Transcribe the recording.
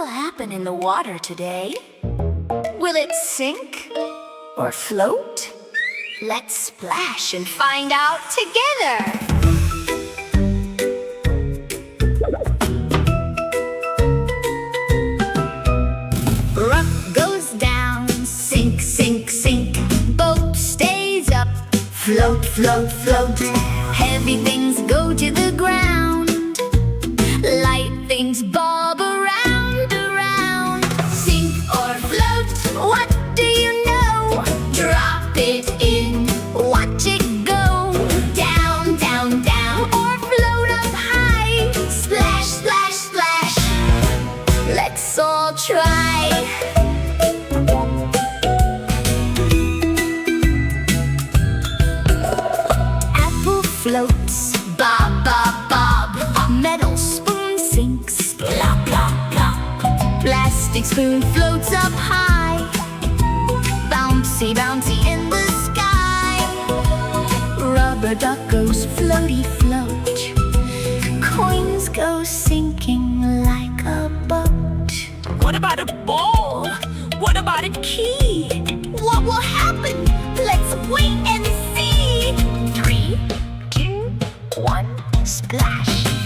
will happen in the water today? Will it sink or float? Let's splash and find out together. Rock goes down, sink, sink, sink. Boat stays up, float, float, float. Heavy things go to the ground. Light things bob around, around. Sink or float, what do you know? Drop it in, watch it go. Down, down, down, or float up high. Splash, splash, splash. Let's all try. Apple floats, bob, bob, bob. Metal spoon sinks, plop, plop, plop. Plastic spoon floats up high. Bouncy, bouncy in the sky. Rubber duck goes floaty, float. Coins go sinking like a boat. What about a ball? What about a key? What will happen? Let's wait and see. 3, 2, 1, splash.